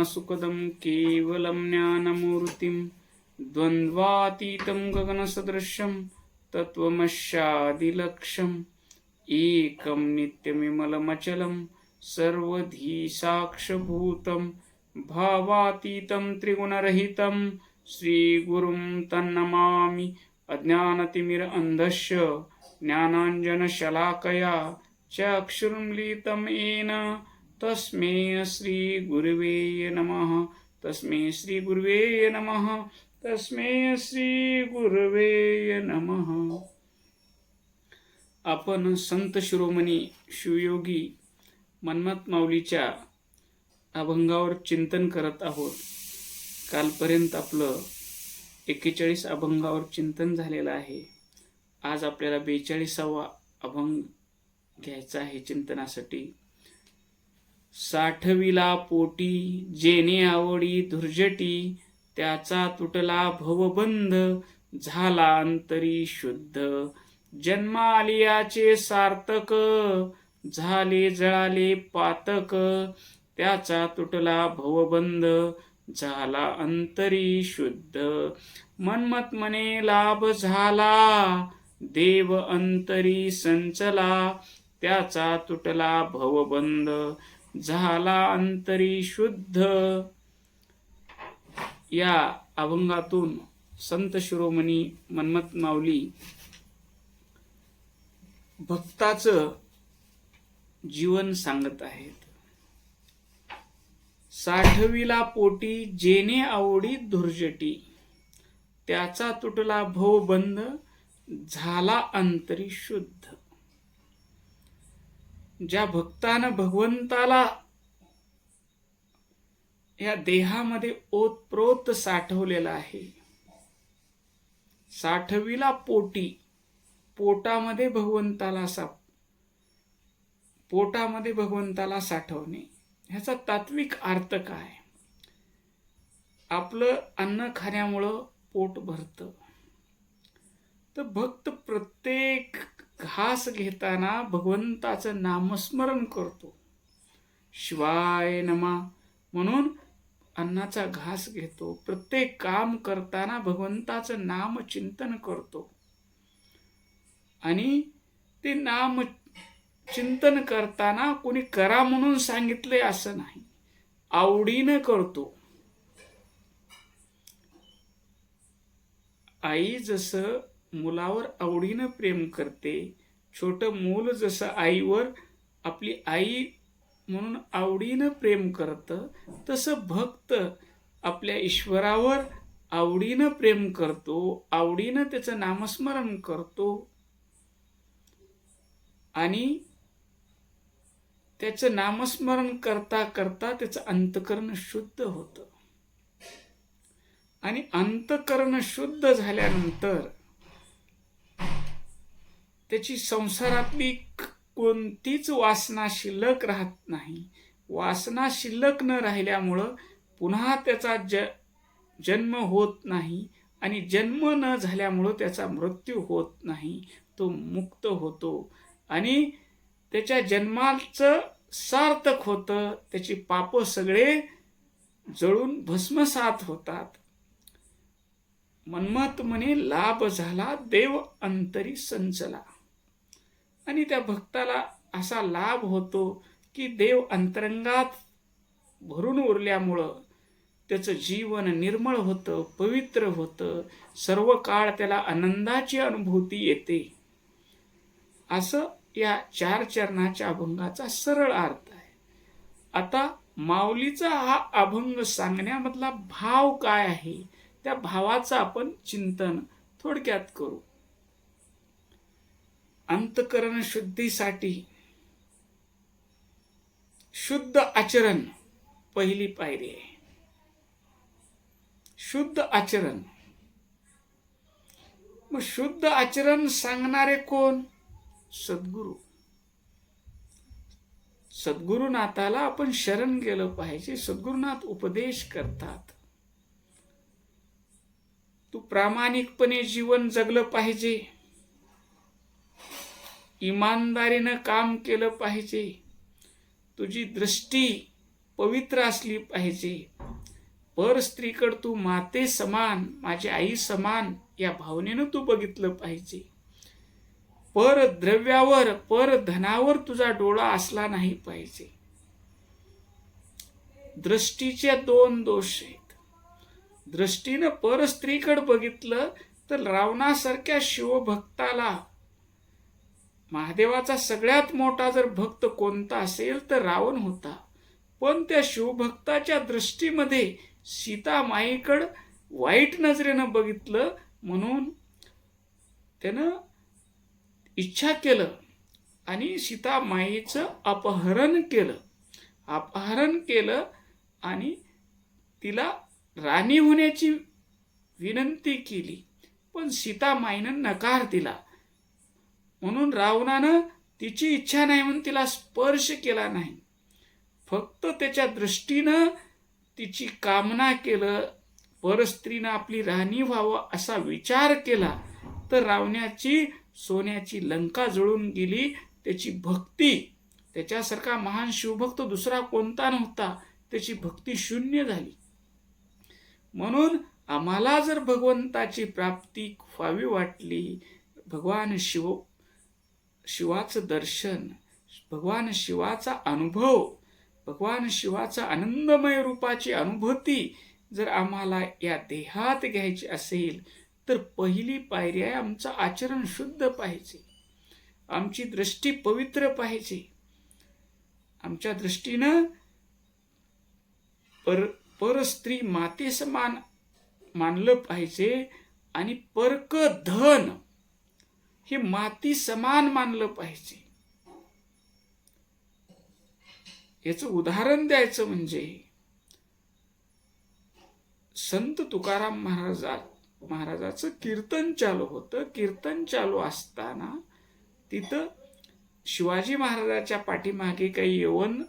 सुखदं केवलं ज्ञानमूर्तिं द्वन्द्वातीतं गगनसदृशं तत्त्वमस्यादिलक्ष्यम् एकं नित्यमिमलमचलं सर्वधी साक्षभूतं भावातीतं त्रिगुणरहितं श्रीगुरुं तन्नमामि। अज्ञानतिमिरन्धस्य ज्ञानाञ्जनशलाकया चक्षुरुन्मीलितं येन तस्मै श्रीगुरवे नमः। तस्मै श्रीगुरवे नमः। तस्मै श्रीगुरवे नमः। आपण संत शिरोमणी शिवयोगी मन्मथ माऊलीच्या अभंगावर चिंतन करत आहोत। कालपर्यंत आपलं 41 अभंगावर चिंतन झालेलं आहे। आज आपल्याला 42वा अभंग घ्यायचा आहे चिंतनासाठी। साठविला पोटी जेणे आवडी धुर्जटी त्याचा तुटला भवबंध झाला अंतरी शुद्ध जन्मालियाचे सार्थक झाले जळाले पातक त्याचा तुटला भवबंध झाला अंतरी शुद्ध मन्मथ म्हणे लाभ झाला देव अंतरी संचला त्याचा तुटला भवबंध झाला अंतरी शुद्ध। या अभंगातून संत शिरोमणी मन्मथ माऊली भक्ताचं जीवन सांगत आहेत। साठविला पोटी जेणे आवडी धुर्जटी त्याचा तुटला भवबंध झाला अंतरी शुद्ध। ज्या भक्तानं भगवंताला या देहामध्ये ओतप्रोत साठवलेला आहे, साठविला पोटी पोटामध्ये भगवंताला साठवणे ह्याचा तात्विक अर्थ काय? आपलं अन्न खाण्यामुळं पोट भरतं, तर भक्त प्रत्येक घास घेताना भगवंताचं नामस्मरण करतो, शिवाय नमा म्हणून अन्नाचा घास घेतो। प्रत्येक काम करताना भगवंताचं नाम चिंतन करतो आणि ते नाम चिंतन करताना कोणी करा म्हणून सांगितले असं नाही, आवडीनं करतो। आई जसं मुलावर आवडीनं प्रेम करते, छोटं मूल जसं आईवर आपली आई म्हणून आवडीनं प्रेम करतं, तसं भक्त आपल्या ईश्वरावर आवडीनं प्रेम करतो, आवडीनं त्याचं नामस्मरण करतो आणि त्याचं नामस्मरण करता करता त्याचं अंतकरण शुद्ध होतं आणि अंतकरण शुद्ध झाल्यानंतर त्याची संसारातली कोणतीच वासना शिल्लक राहत नाही। वासना शिल्लक न राहिल्यामुळं पुन्हा त्याचा जन्म होत नाही आणि जन्म न झाल्यामुळं त्याचा मृत्यू होत नाही, तो मुक्त होतो आणि त्याच्या जन्माचं सार्थक होतं, त्याची पाप सगळे जळून भस्मसात होतात। मन्मथ म्हणे लाभ झाला देव अंतरी संचला आणि त्या भक्ताला असा लाभ होतो की देव अंतरंगात भरून उरल्यामुळं त्याचं जीवन निर्मळ होतं, पवित्र होतं, सर्व काळ त्याला आनंदाची अनुभूती येते। असं या 4 चरणाच्या अभंगाचा सरळ अर्थ आहे। आता माऊलीचा हा अभंग सांगण्यामधला भाव काय आहे, त्या भावाचं आपण चिंतन थोडक्यात करू। अंतकरण शुद्धीसाठी शुद्ध आचरण पहिली पायरी आहे। शुद्ध आचरण, मग शुद्ध आचरण सांगणारे कोण? सद्गुरू। सद्गुरुनाथाला आपण शरण गेलं पाहिजे। सद्गुरुनाथ उपदेश करतात, तू प्रामाणिकपणे जीवन जगलं पाहिजे, इमानदारीनं काम केलं पाहिजे, तुझी दृष्टी पवित्र असली पाहिजे, पर स्त्रीकडे तू माते समान, माझी आई समान या भावनेनं तू बघितलं पाहिजे. पर द्रव्यावर, पर धनावर तुझा डोळा असला नाही पाहिजे. दृष्टीचे दोन दोष आहेत. दृष्टीनं पर स्त्रीकडे बघितलं तर रावणासारख्या शिवभक्ताला, महादेवाचा सगळ्यात मोठा जर भक्त कोणता असेल तर रावण होता. पण त्या शिवभक्ताच्या दृष्टीमध्ये सीतामाईकडं वाईट नजरेनं बघितलं, म्हणून त्यानं इच्छा केलं आणि सीतामाईचं अपहरण केलं आणि तिला राणी होण्याची विनंती केली. पण सीतामाईनं नकार दिला. म्हणून रावणानं तिची इच्छा नाही म्हणून तिला स्पर्श केला नाही, फक्त त्याच्या दृष्टीनं तिची कामना केलं. परस्त्रीनं आपली राणी व्हावं असा विचार केला तर रावणाची सोन्याची लंका जळून गेली. त्याची भक्ती, त्याच्यासारखा महान शिवभक्त दुसरा कोणता नव्हता, त्याची भक्ती शून्य झाली. म्हणून आम्हाला जर भगवंताची प्राप्ती व्हावी वाटली, भगवान शिवाचं दर्शन, भगवान शिवाचा अनुभव, भगवान शिवाचा आनंदमय रूपाची अनुभूती जर आम्हाला या देहात घ्यायची असेल तर पहिली पायरी आहे आमचं आचरण शुद्ध पाहिजे, आमची दृष्टी पवित्र पाहिजे. आमच्या दृष्टीनं पर स्त्री माते समान मानलं पाहिजे आणि परक धन हे माती समान मानलं पाहिजे. याचं उदाहरण द्यायचं म्हणजे संत तुकाराम महाराजाचं कीर्तन चालू होतं. कीर्तन चालू असताना तिथं शिवाजी महाराजाच्या पाठीमागे काही यवन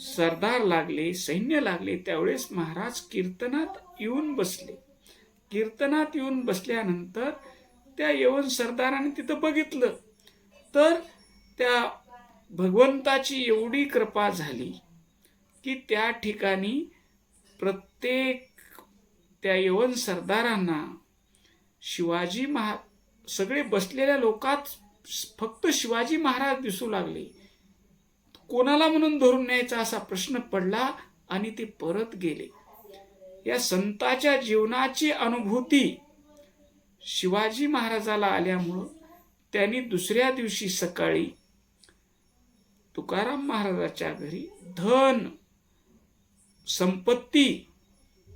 सरदार लागले, सैन्य लागले. त्यावेळेस महाराज कीर्तनात येऊन बसले. कीर्तनात येऊन बसल्यानंतर त्या यवन सरदाराने तिथं बघितलं तर त्या भगवंताची एवढी कृपा झाली की त्या ठिकाणी प्रत्येक त्या यवन सरदारांना सगळे बसलेल्या लोकात फक्त शिवाजी महाराज दिसू लागले. कोणाला म्हणून धरून न्यायचा असा प्रश्न पडला आणि ते परत गेले. या संताच्या जीवनाची अनुभूती शिवाजी महाराजाला आल्यामुळं त्यांनी दुसऱ्या दिवशी सकाळी तुकाराम महाराजाच्या घरी धन संपत्ती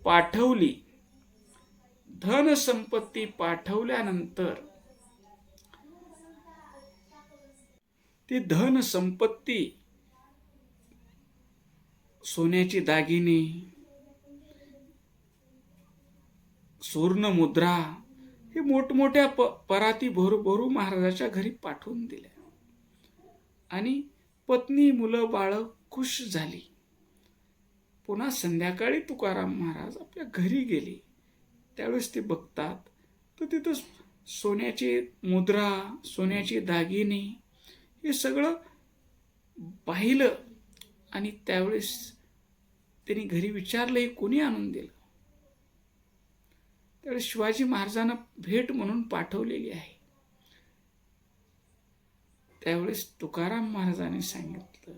पाठवली. धन संपत्ती पाठवल्यानंतर ती धन संपत्ती, सोन्याची दागिने, सुवर्ण मुद्रा हे मोठमोठ्या पराती भरू महाराजाच्या घरी पाठवून दिल्या आणि पत्नी, मुलं, बाळ खुश झाली. पुन्हा संध्याकाळी तुकाराम महाराज आपल्या घरी गेले. त्यावेळेस ते बघतात तर तिथं सोन्याची मुद्रा, सोन्याची दागिने हे सगळं पाहिलं आणि त्यावेळेस त्यांनी घरी विचारलं, हे कोणी आणून दिलं? त्यावेळेस शिवाजी महाराजांना भेट म्हणून पाठवलेली आहे. त्यावेळेस तुकाराम महाराजांनी सांगितलं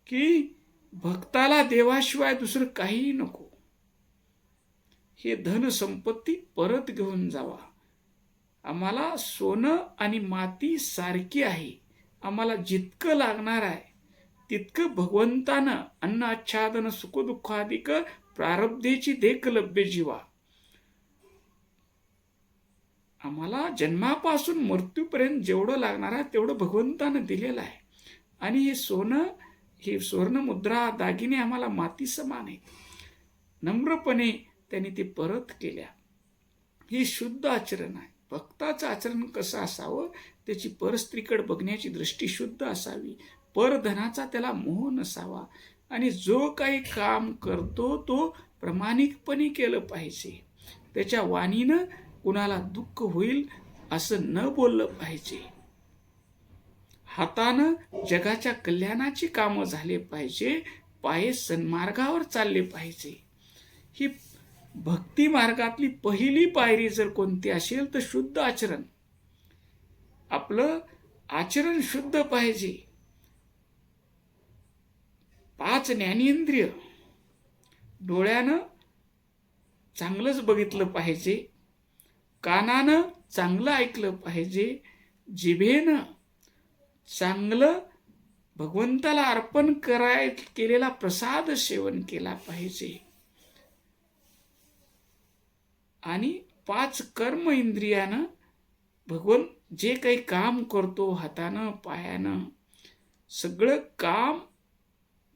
की भक्ताला देवाशिवाय दुसरं काहीही नको. हे धन संपत्ती परत घेऊन जावा. आम्हाला सोनं आणि माती सारखी आहे. आम्हाला जितकं लागणार आहे तितकं भगवंतानं अन्न आच्छादन सुखदुःखादिक प्रारब्धेची देख लभ्य जीवा. आम्हाला जन्मापासून मृत्यूपर्यंत जेवढं लागणार आहे तेवढं भगवंतानं दिलेलं आहे. आणि हे सोनं, हे सुवर्ण मुद्रा, दागिने आम्हाला माती समान आहेत. नम्रपणे त्यांनी ते परत केल्या. हे शुद्ध आचरण आहे. भक्ताचं आचरण कसं असावं, त्याची परस्त्रीकडे बघण्याची दृष्टी शुद्ध असावी. परधनाचा त्याला मोह नसावा आणि जो काही काम करतो तो प्रामाणिकपणे केलं पाहिजे. त्याच्या वाणीनं कुणाला दुःख होईल असं न बोललं पाहिजे. हातानं जगाच्या कल्याणाची कामं झाले पाहिजे. पाये सन्मार्गावर चालले पाहिजे. ही भक्ती मार्गातली पहिली पायरी जर कोणती असेल तर शुद्ध आचरण. आपलं आचरण शुद्ध पाहिजे. 5 ज्ञानेंद्रिय, डोळ्यानं चांगलंच बघितलं पाहिजे, कानानं चांगलं ऐकलं पाहिजे, जिभेनं चांगलं भगवंताला अर्पण केलेला प्रसाद सेवन केला पाहिजे, आणि 5 कर्म इंद्रियानं भगवंत जे काही काम करतो हातानं पायानं, सगळं काम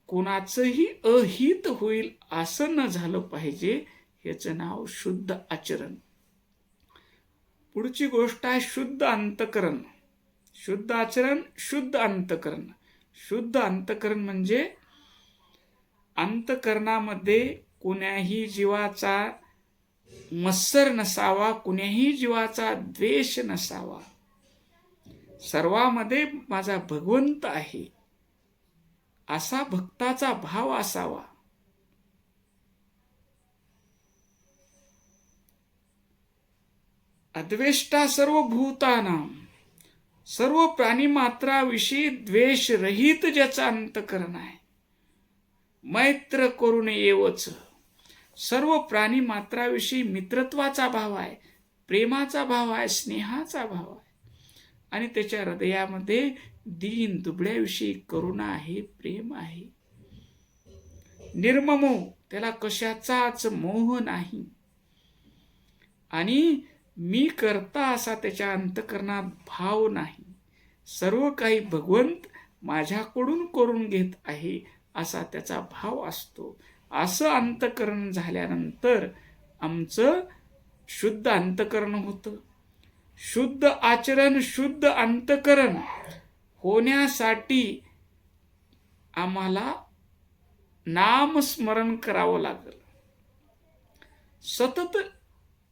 कोणाचंही अहित होईल असं न झालं पाहिजे. ह्याचं नाव शुद्ध आचरण. पुढची गोष्ट आहे शुद्ध अंतकरण. शुद्ध आचरण, शुद्ध अंतकरण. शुद्ध अंतकरण म्हणजे अंतकरणामध्ये कोण्याही जीवाचा मत्सर नसावा, कुण्याही जीवाचा द्वेष नसावा. सर्वांमध्ये माझा भगवंत आहे असा भक्ताचा भाव असावा. अद्वेष्टा सर्व भूतानां, सर्व प्राणी मात्राविषयी द्वेष रहित ज्याचं अंतकरण आहे. मैत्र करून येवच, सर्व प्राणी मात्राविषयी मित्रत्वाचा भाव आहे, प्रेमाचा भाव आहे, स्नेहाचा भाव आहे, आणि त्याच्या हृदयामध्ये दीन दुबळ्याविषयी करुणा आहे, प्रेम आहे. निर्ममो, त्याला कशाचाच मोह नाही, आणि मी करता असा त्याच्या अंतकरणात भाव नाही. सर्व काही भगवंत माझ्याकडून करून घेत आहे असा त्याचा भाव असतो. असं अंतकरण झाल्यानंतर आमचं शुद्ध अंतकरण होतं. शुद्ध आचरण, शुद्ध अंतकरण होण्यासाठी आम्हाला नामस्मरण करावं लागेल. सतत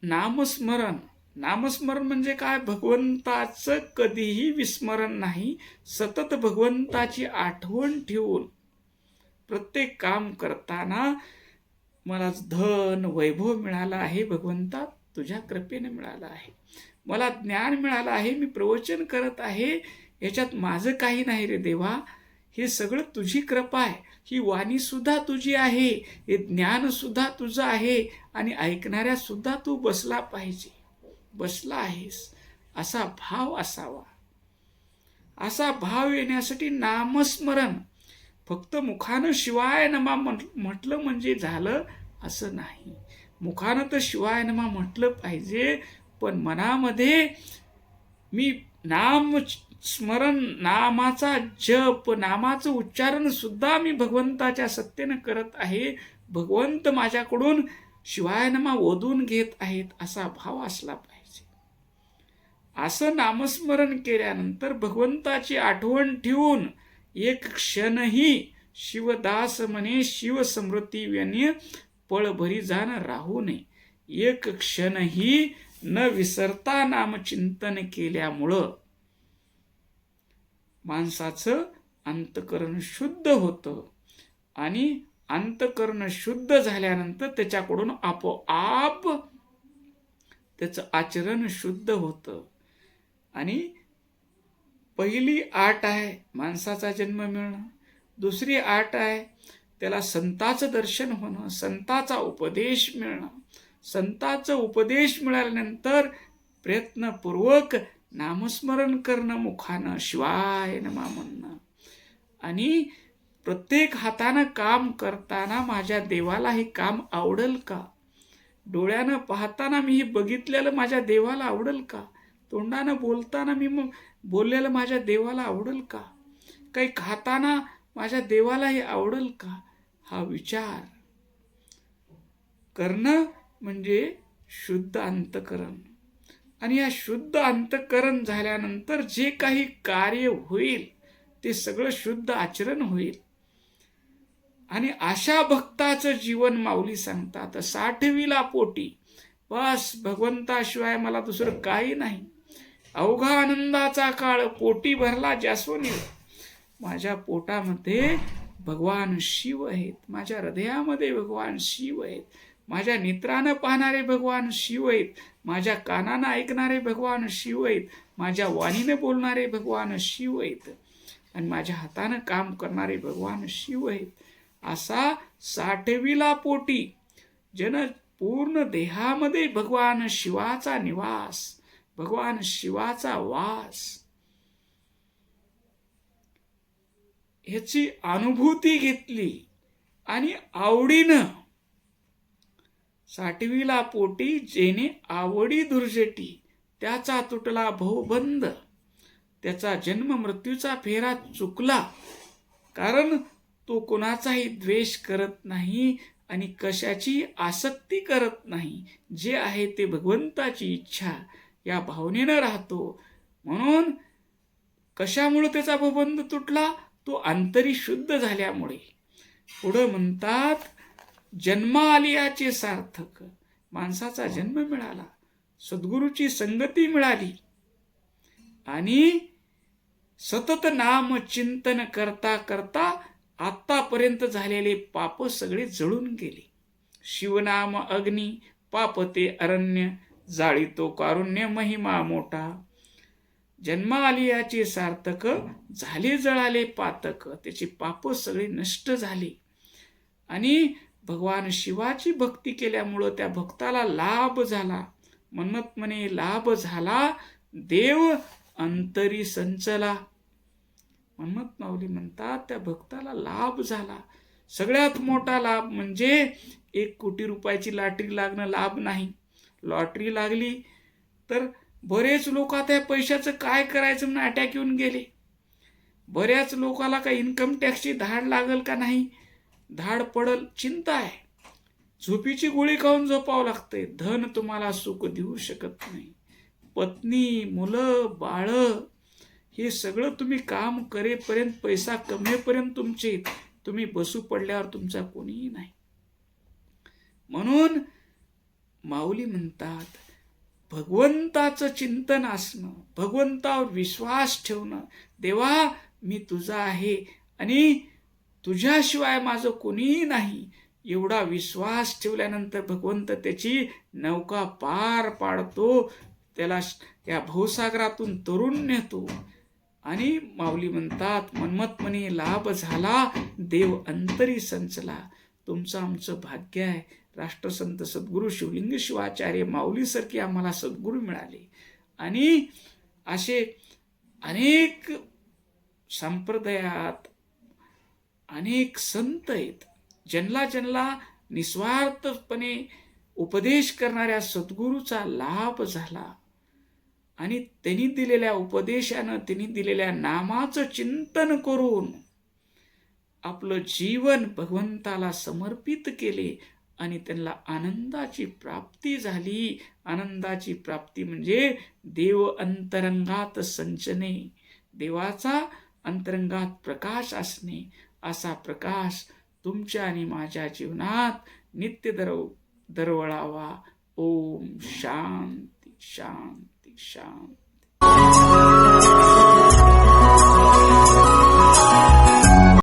नामस्मरण. नामस्मरण म्हणजे काय? भगवंताचं कधीही विस्मरण नाही, सतत भगवंताची आठवण ठेवून प्रत्येक काम करताना मला धन वैभव मिळालं आहे भगवंता, तुझ्या कृपेने मिळालं आहे, मला ज्ञान मिळालं आहे, मी प्रवचन करत आहे, याच्यात माझं काही नाही रे देवा, हे सगळं तुझी कृपा आहे, ही वाणी सुद्धा तुझी आहे, हे ज्ञान सुद्धा तुझं आहे, आणि ऐकणाऱ्या सुद्धा तू बसला पाहिजे, बसला आहेस असा भाव असावा. असा भाव येण्यासाठी नामस्मरण. फक्त मुखानं शिवाय नमा म्हटलं म्हणजे झालं असं नाही. मुखानं तर शिवाय नमा म्हटलं पाहिजे, पण मनामध्ये मी नाम स्मरण, नामाचा जप, नामाचं उच्चारण सुद्धा मी भगवंताच्या सत्तेनं करत आहे, भगवंत माझ्याकडून शिवायनमा ओढून घेत आहेत असा भाव असला पाहिजे. असं नामस्मरण केल्यानंतर भगवंताची आठवण ठेवून एक क्षणही शिवदास म्हणे शिवस्मृती व्यने पळभरी जाण राहू नये. एक क्षणही न विसरता नामचिंतन केल्यामुळं माणसाचं अंतकरण शुद्ध होतं, आणि अंतकरण शुद्ध झाल्यानंतर त्याच्याकडून आपोआप त्याचं आचरण शुद्ध होतं. आणि पहिली आट आहे माणसाचा जन्म मिळणं, दुसरी आट आहे त्याला संताचं दर्शन होणं, संताचा उपदेश मिळणं. संताचा उपदेश मिळाल्यानंतर प्रयत्नपूर्वक नामस्मरण करणं, मुखानं शिवाय नमा म्हणणं, आणि प्रत्येक हातानं काम करताना माझ्या देवाला हे काम आवडेल का, डोळ्यानं पाहताना मी हे बघितलेलं माझ्या देवाला आवडेल का, तोंडानं बोलताना मी मग बोललेलं माझ्या देवाला आवडेल का, काही खाताना माझ्या देवाला हे आवडेल का, हा विचार करणं म्हणजे शुद्ध अंतकरण. आणि या शुद्ध अंतकरण झाल्यानंतर जे काही कार्य होईल ते सगळं शुद्ध आचरण होईल. आणि अशा भक्ताचं जीवन माऊली सांगतात 60वीला पोटी, बस भगवंताशिवाय मला दुसरं काही नाही, अवघा आनंदाचा काळ पोटी भरला जास्वनी, माझ्या पोटामध्ये भगवान शिव आहेत, माझ्या हृदयामध्ये भगवान शिव आहेत, माझ्या नेत्रानं पाहणारे भगवान शिव आहेत, माझ्या कानानं ऐकणारे भगवान शिव आहेत, माझ्या वाणीनं बोलणारे भगवान शिव आहेत आणि माझ्या हातानं काम करणारे भगवान शिव आहेत. असा 60वीला पोटी जन पूर्ण देहामध्ये भगवान शिवाचा निवास, भगवान शिवाचा वास, ह्याची अनुभूती घेतली आणि आवडीनं 60वीला पोटी जेने आवडी दुर्जटी त्याचा तुटला भवबंध, त्याचा जन्म मृत्यूचा फेरा चुकला, कारण तो कोणाचाही द्वेष करत नाही आणि कशाची आसक्ती करत नाही. जे आहे ते भगवंताची इच्छा या भावनेनं राहतो. म्हणून कशामुळे त्याचा भवबंध तुटला? तो अंतरी शुद्ध झाल्यामुळे. पुढं म्हणतात, जन्म आलियाचे सार्थक, माणसाचा जन्म मिळाला, सद्गुरूची संगती मिळाली आणि सतत नाम चिंतन करता करता आतापर्यंत झालेले पाप सगळे जळून गेले. शिवनाम अग्नी पाप ते अरण्य, जाळीतो कारुण्य महिमा मोठा. जन्म आलियाचे सार्थक, झाले जळाले पातक, त्याचे पाप सगळे नष्ट झाले आणि भगवान शिवाची भक्ती केल्यामुळं त्या भक्ताला लाभ झाला. म्हणत म्हणे लाभ झाला देव अंतरी संचला. म्हणत माऊली म्हणतात त्या भक्ताला लाभ झाला. सगळ्यात मोठा लाभ म्हणजे 1 कोटी रुपयाची लॉटरी लागणं लाभ नाही. लॉटरी लागली तर बरेच लोक आता या पैशाचं काय करायचं म्हणून अटॅक येऊन गेले. बऱ्याच लोकाला काही इन्कम टॅक्सची धाड लागल का नाही, धाड पडल चिंता आहे. झोपीची गोळी खाऊन झोपावं लागतंय. धन तुम्हाला सुख देऊ शकत नाही. पत्नी, मुलं, बाळ हे सगळं तुम्ही काम करेपर्यंत, पैसा कमेपर्यंत तुमचे, तुम्ही बसू पडल्यावर तुमचा कोणीही नाही. म्हणून माऊली म्हणतात भगवंताचं चिंतन असणं, भगवंतावर विश्वास ठेवणं. देवा मी तुझा आहे आणि तुझ्याशिवाय माझं कोणीही नाही, एवढा विश्वास ठेवल्यानंतर भगवंत त्याची नौका पार पाडतो, त्याला या भवसागरातून तरुण नेतो. आणि माऊली म्हणतात मनमत म्हणे लाभ झाला देव अंतरी संचला. तुमचं आमचं भाग्य आहे. राष्ट्रसंत सद्गुरू शिवलिंग शिवाचार्य माऊलीसारखे आम्हाला सद्गुरू मिळाले आणि असे अनेक संप्रदायात अनेक संत आहेत. ज्यांना निस्वार्थपणे उपदेश करणाऱ्या सद्गुरूचा लाभ झाला आणि त्यांनी दिलेल्या उपदेशानं, त्यांनी दिलेल्या नामाचं चिंतन करून आपलं जीवन भगवंताला समर्पित केले आणि त्यांना आनंदाची प्राप्ती झाली. आनंदाची प्राप्ती म्हणजे देव अंतरंगात संचने, देवाचा अंतरंगात प्रकाश असणे. असा प्रकाश तुमच्या आणि माझ्या जीवनात नित्य दरवळावा. ओम शांती शांती शांती.